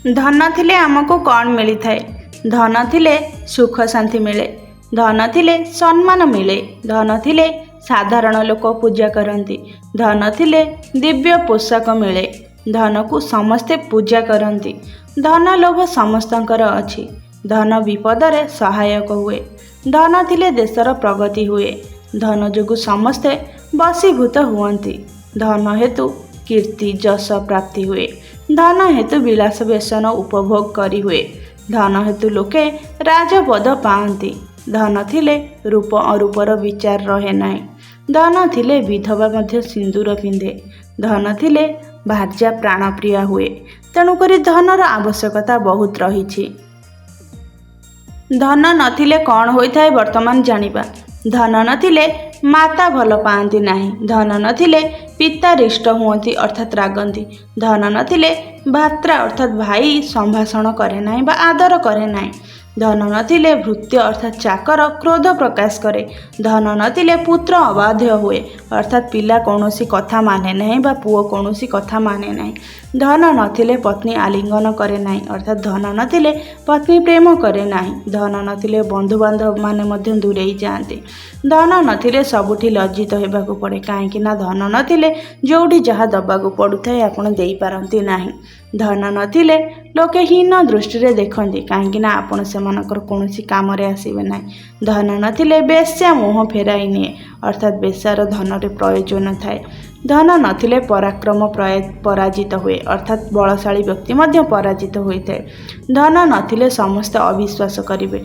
धन थिले आमको कौन मिली थाए? धन थिले सुख शांति मिले, धन थिले सम्मान मिले, धन थिले साधारण लोक पूजा करती, धन थिले दिव्य पोशाक मिले, धन को समस्ते पूजा करती। धन लोभ समस्तंकर अछि, धन विपदरे सहायक हुए, धन थिले देशर प्रगति हुए, धन जोगु समस्ते बसीभूत हुअन्ति, धन हेतु कीर्ति जश प्राप्ति हुए, धन हेतु विलास व्यसन उपभोग करी हुए, धन हेतु लोके राजपद पाआंती, धन थिले रूप अरूपर विचार रहे नाही, धन थिले विधवा मध्य सिंदूर पिंधे, धन थिले भार्या प्राणप्रिय हुए। तेणुकरी धनर आवश्यकता बहुत रही। धन नथिले कौन होइथाए वर्तमान जानिबा। धन नथिले माता भल पाआंती नाही, धन नथिले पिता रिष्ट हुअंती अर्थात रागंती, धन नथिले भात्रा अर्थात भाई संभाषण करे नाही बा आदर करे नाही, धन नथिले भृत्य अर्थात चाकर क्रोध प्रकाश करे, धन नथिले पुत्र अबाध्य हुए अर्थात पिला कौनसी कथा माने नाही बा पुओ कौनसी कथा माने नाही, धन नथिले पत्नी आलिंगन करे नाही अर्थात धन नथिले पत्नी प्रेम करे नाही, धन नथिले बंधुबांधव माने मध्य दूरेई जाआंती, धन नथिले सबुठी लज्जित हेबाकू पड़े काहेकि ना धन नथिले जोठी जहाँ दबाकू पड़ुथाए आपण देई पारंती नाही, धन नथिले लोके हीन दृष्टि देखती काहेकि ना आपण सेमानकर कौनसी कामरे आसीबे नाही, धन नथिले बेश्या मोह फेराई निए अर्थात बेश्यार धनरे प्रयोजन थाए, धन नथिले पराक्रम पराजित हुए अर्थात बलशाली व्यक्ति मध्य पराजित होइथाए, धन नथिले समस्त अविश्वास करिवे।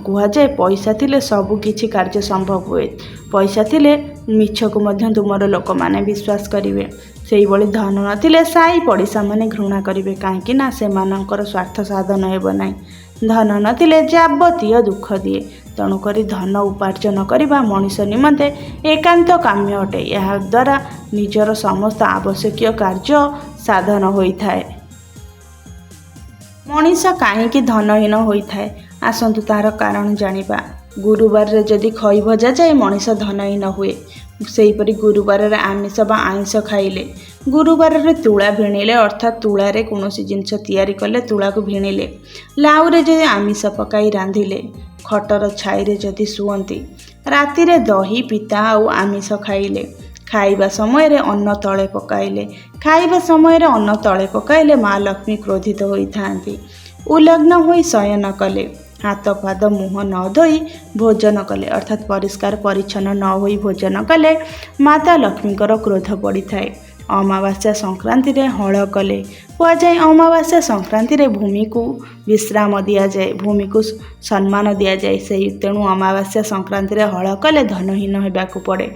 कुहाଯାଏ पैसा थिले सबु किछि कार्य संभव हुए, पैसा थिले मिछ को मध्य तुमर लोक माने विश्वास करिवे, सेही भली धन नथिले साई पड़िशा माने घृणा करिवे काहेकि ना सेमानकर स्वार्थ साधन हेब नाही, धन नथिले जाबतीय दुख दिए। तेणुकरी धन उपार्जन करने मनीष निमंते एकांत काम्य अटे, यह द्वारा निजर समस्त आवश्यक कार्य साधन होइथाए। मनीष काहेकि धनहीन होइथाए आसंतु तार कारण जानिबा। गुरुवार रे जदि खई भजा जाए मनीष धनहीन हुए, सेहीपरि गुरुवार रे आमिष बा आइंष खाइले, गुरुवार रे तुला भिणिले अर्थात तुला रे कौनसी जिनस तैयारी कले तुला को भिणिले, लाउ रे जदि आमिष पकाई रांधिले, खटर छाई रे जदि शुअंती, राति रे दही पिता और आमिष खाइले, खाइबा समय रे अन्न तले पकाइले, खाइबा समय रे अन्न तले पकाइले माँ लक्ष्मी क्रोधित होइथांती, उलग्न होई शयन कले, हाथ पाद मुह न धोई भोजन कले अर्थात परिष्कार परिच्छन्न न होई भोजन कले माता लक्ष्मीकर क्रोध पड़ी थाए। अमावास्या संक्रांति रे हल कले, कहुए अमावास्या संक्रांति रे भूमि को विश्राम दिया जाए, भूमि को सम्मान दिया जाए, से तेणु अमावास्या संक्रांति रे हल कले धनहीन होबाकू पड़े।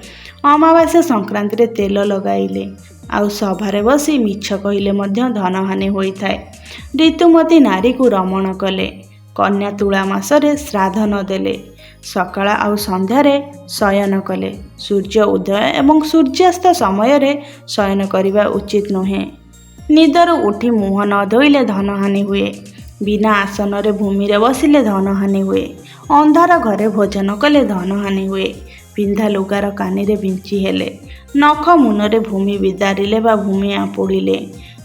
अमावास्या संक्रांति रे तेल लगाइले आउ सभारे बसी मिछ कहिले मध्य धनहानि होइथाए। ऋतुमती नारी को रमण कले, कन्या तुला मासरे श्राद्ध न देले, सकाळ आउ संध्यारे शयन कले, सूर्य उदय एवं सूर्यास्त समय रे शयन करिबा उचित नुहे, निदर उठी मुह न धोइले धनहानि हुए, बिना आसन रे भूमि रे बसिले धनहानि हुए, अंधार घरे भोजन कले धनहानि हुए, पिंधा लुगार कानी रे बिंची हेले, नख मुन रे भूमि विदारिले बा भूमि आपोड़िले,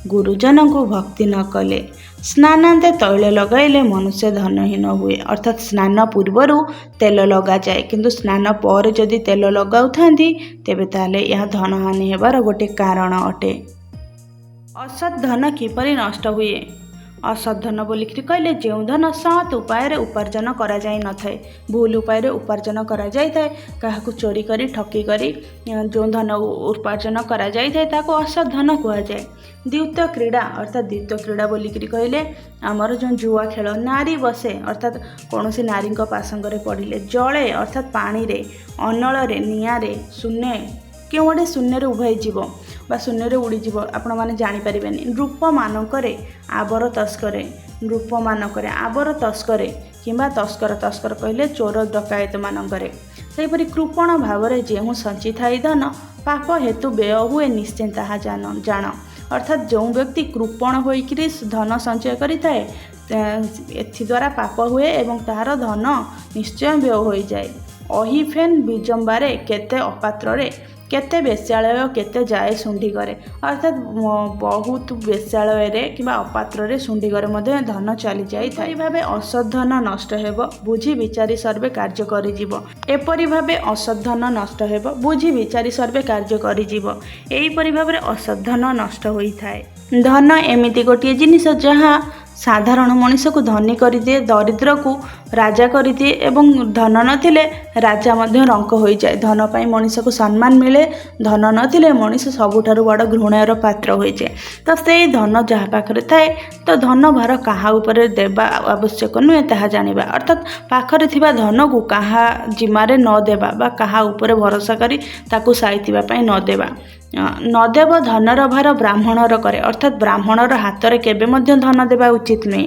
गुरुजन को भक्ति न कले, स्नानांते तैल लगाइले मनुष्य धनहीन हुए अर्थात स्नान पूर्वर तेल लगा जाए, किंतु स्नान पर जदि तेल लगाउथांती तेबे ताले यह धनहानि हेबार गोटे कारण अटे। असत धन किपरि नष्ट हुए? असत धन बोलिकी कहले जो धन सत उपाय उपार्जन करा जाई न थाए, भूल उपाय उपार्जन करा जाई थाए, काहाकू चोरी करी ठकी करी जो धन उपार्जन करा जाई थाए ताको असत धन कुआ जाए। द्वितीय क्रीड़ा अर्थात द्वितीय क्रीड़ा बोलिकी कहले आमर जो जुआ खेल, नारी बसे अर्थात कौन सी नारी पासंगे पड़े, जले अर्थात पानी रे, अनल रे, निया रे, शून्य केवटे शून्य उभय जीव बा शून्य उड़ीजीव आपण मैंने जानीपारे, नृप मानकरे आबर तस्करे, नृप मानकरे आबर तस्करे किंबा तस्कर, तस्कर कहले चोर डकायत मानकरे, सेहीपरि कृपण भाव में जो संचि थाई धन पाप हेतु व्यय हुए निश्चय ताहा जान अर्थात जो व्यक्ति कृपण होइकरी धन संचय करि थाए एद्वारा पाप हुए एवं तार धन निश्चय व्यय हो जाए। अहिफेन विजंबारे केते अपात्र केते बेश्यालय केते जाए शुंडी करे अर्थात बहुत बेश्यालय कि अपात्र शुंडी करे मध्य धन चली जाए भाव असत धन नष्ट हेब बुझी विचारी सर्वे कार्य करिजिव एपरि भावे असत धन नष्ट हेब बुझी विचारी सर्वे कार्य करिजिव एहीपरि भावे असत धन नष्ट होइथाए। धन एमिति गोटे जिनिस जहाँ साधारण मनीष को धनी कर दिए दरिद्र को राजा कर दिए एवं धन नथिले राजा मध्य रंक हो जाए। धन पाई मनीष को सम्मान मिले धन नथिले मनीष सबुठारु बड़ घृणार पात्र हो जाए। तो से धन जहाँ पाखरे थाए तो धन भार कहा उपरे देवा आवश्यक नुहे ताहा जानिबा अर्थात पाखरे थिबा धन को कहा जिम्मारे न देबा बा कहा उपरे भरोसा करी ताकू साइतिबा पाई न देबा नदेव धनर भार ब्राह्मणर करे अर्थात ब्राह्मणर हाथ में केबे मध्य धन देवा उचित नुहे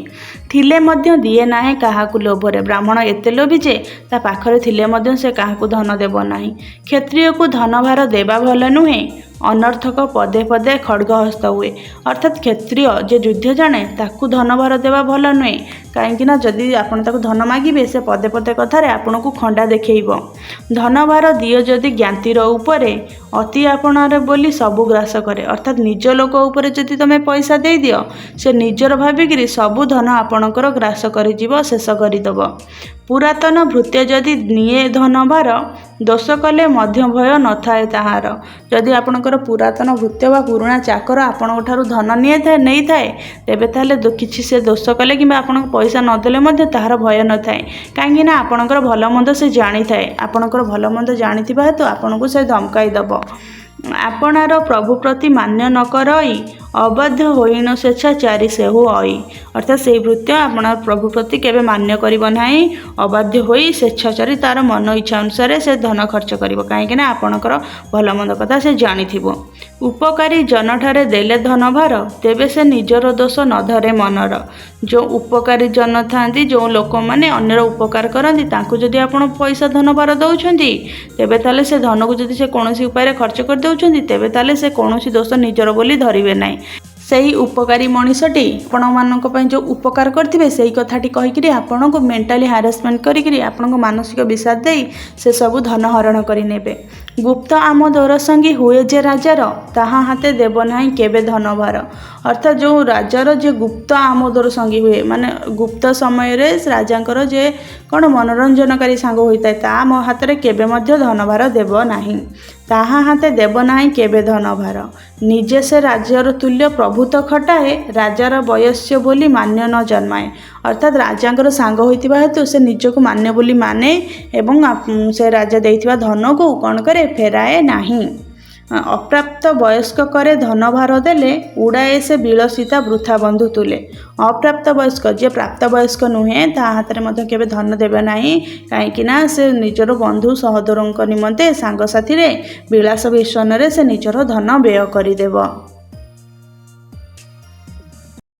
थिले मध्य दिए ना क्या लोभरे ब्राह्मण एते लोभी जे ता पाखरे थिले मध्य से क्या धन देव नाही। क्षत्रिय को धन भार देवा भल नुहे अनर्थक पदे पदे खड्ग हस्त हुए अर्थात क्षत्रिय जे युद्ध जाने ताकू धन भार देवा भल नुहे कहीं जदि आपन ताकू धन मागिबे से पदे पदे कथार आपन को खंडा देखैब। धन भार दियो जदि ज्ञातिर उपरे अति आपणार बोली सबु ग्रास करे अर्थात निज लोक उपरे जदि तमे पैसा दे दियो से निजर भाविकी सबु धन आपणकर ग्रास कर शेष करदेव। पुरातन भृत्य जदि निये धन भार दोष कले मध्य भय न थाए ताहार जदि आपणकर पुरातन भृत्य बा पुराणा चाकर आपण धन नहीं थाए तेबे ताले किछि से दोष कले कि आपण पैसा नदेले मध्य ताहार भय न थाए कहीं आपणकर भल मंद से जानी थाए आपणकर भल मंद जानिथिबा हेतु आपणको से धमकाई दब। आपणार प्रभु प्रति मान्य न करई अबाध्य होइन स्वेच्छाचारी सेहु आई अर्थात से भृत्य आपणार प्रभु प्रति केबे मान्य करिबो नाही अबाध्य होई स्वेच्छाचारी तार मन इच्छा अनुसार से धन खर्च करिबो कहीं आपणकर भल मंद कथा से जानिथिबो। उपकारी जन ठारे देले धन भार तेबे से निजर दोष न धरे मनर जो उपकारी जन थांती जो लोक माने अन्यर उपकार करती तांको जदि आपण पैसा धन भार दउछंती तेबे ताले से धन को जदि से कोनोसी उपाय खर्च कर दउछंती तेबे ताले से कोनोसी दोष निजर बोली धरिबे नाही। सही उपकारी मनीषटी आपण मानक पई जो उपकार करथिबे सही कथाटी कहिकरी आपण को मेंटली हारासमेंट करिकरी आपण को मानसिक विषाद देई से सब धन हरण करि नेबे। गुप्त आमोदर संगी हुए जे राजार ताहा हाथे देव नाही केबे धन भार अर्थात जो राजार जे गुप्त आमोदर संगी हुए माने गुप्त समय रे राजांकर जे कौन मनोरंजनकारी सांग होता है ता मो हाथ में केबे मध्य धन भार देव नाही ताहा हाथे देव नाही केबे धन भार निजे से राज्यर तुल्य प्रभुत खटाए राजार वयस्य बोली मान्य न जन्माए अर्थात राजांकर सांग होइतिबा हेतु से निजको मान्य बोली माने एवं से राजा देइतिबा धन को कौन करे फेराए नाही। अप्राप्त वयस्क करे धन भार देले उड़ाए से विलसिता वृथा बंधु तुले अप्राप्त वयस्क जे प्राप्त वयस्क नुहे ता हाथ में मध्य केबे धन देबे नाही कहीं से निजर बंधु सहोदरों निमंते सांग साथी रे विलास व्यसन रे से निजर धन व्यय करिदेव।